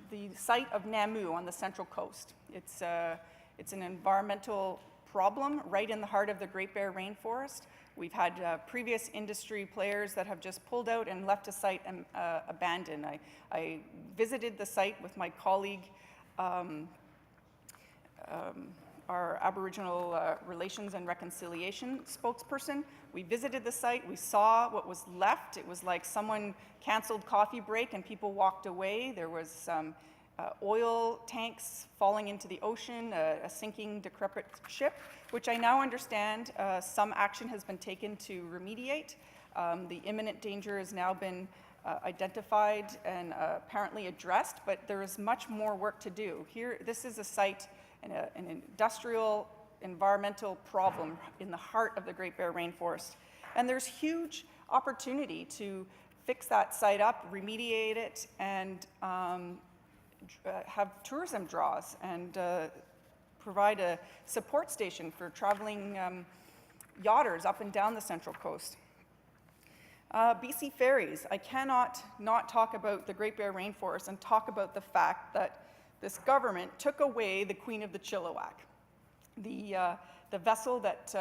the site of Namu on the Central Coast. It's an environmental problem right in the heart of the Great Bear Rainforest. We've had previous industry players that have just pulled out and left a site abandoned. I visited the site with my colleague, our Aboriginal Relations and Reconciliation spokesperson. We visited the site, we saw what was left. It was like someone canceled coffee break and people walked away. There was some oil tanks falling into the ocean, a sinking, decrepit ship, which I now understand some action has been taken to remediate. The imminent danger has now been identified and apparently addressed, but there is much more work to do. Here, this is a site, an industrial environmental problem in the heart of the Great Bear Rainforest. And there's huge opportunity to fix that site up, remediate it, and have tourism draws and provide a support station for traveling yachters up and down the Central Coast. BC ferries. I cannot not talk about the Great Bear Rainforest and talk about the fact that this government took away the Queen of the Chilliwack, the vessel that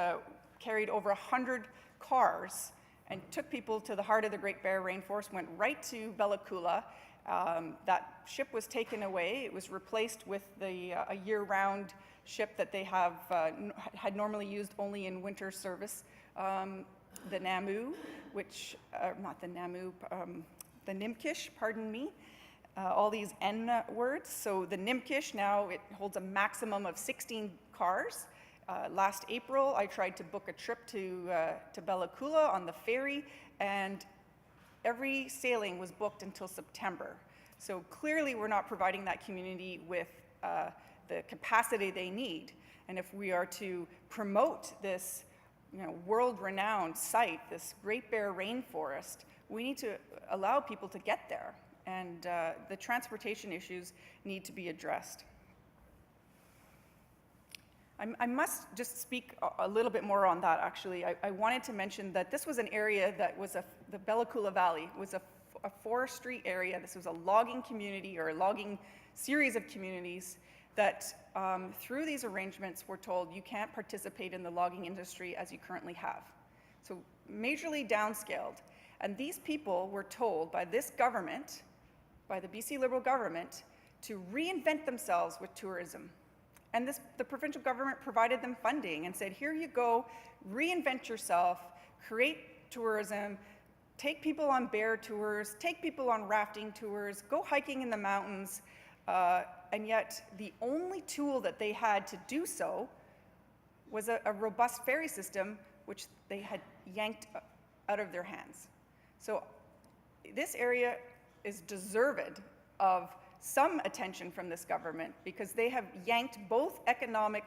carried over 100 cars and took people to the heart of the Great Bear Rainforest, went right to Bella Coola. That ship was taken away. It was replaced with a year-round ship that they had normally used only in winter service, the Namu, which, not the Namu, the Nimkish, pardon me. All these N words. So the Nimkish now, it holds a maximum of 16 cars. Last April, I tried to book a trip to Bella Coola on the ferry, and every sailing was booked until September. So clearly we're not providing that community with the capacity they need. And if we are to promote this world-renowned site, this Great Bear Rainforest, we need to allow people to get there. And the transportation issues need to be addressed. I must just speak a little bit more on that, actually. I wanted to mention that this was an area that was the Bella Coola Valley was a forestry area. This was a logging community, or a logging series of communities that through these arrangements were told you can't participate in the logging industry as you currently have. So majorly downscaled. And these people were told by this government, by the BC Liberal government, to reinvent themselves with tourism. And the provincial government provided them funding and said, here you go, reinvent yourself, create tourism, take people on bear tours, take people on rafting tours, go hiking in the mountains, and yet the only tool that they had to do so was a robust ferry system, which they had yanked out of their hands. So this area is deserved of some attention from this government, because they have yanked both economic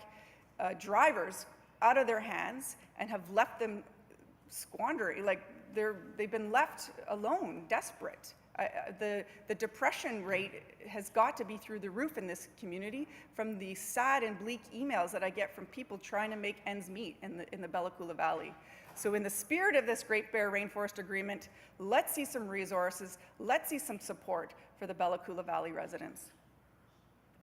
drivers out of their hands and have left them squandering. Like they've been left alone, desperate. The depression rate has got to be through the roof in this community from the sad and bleak emails that I get from people trying to make ends meet in the Bella Coola Valley. So in the spirit of this Great Bear Rainforest Agreement, let's see some resources, let's see some support for the Bella Coola Valley residents.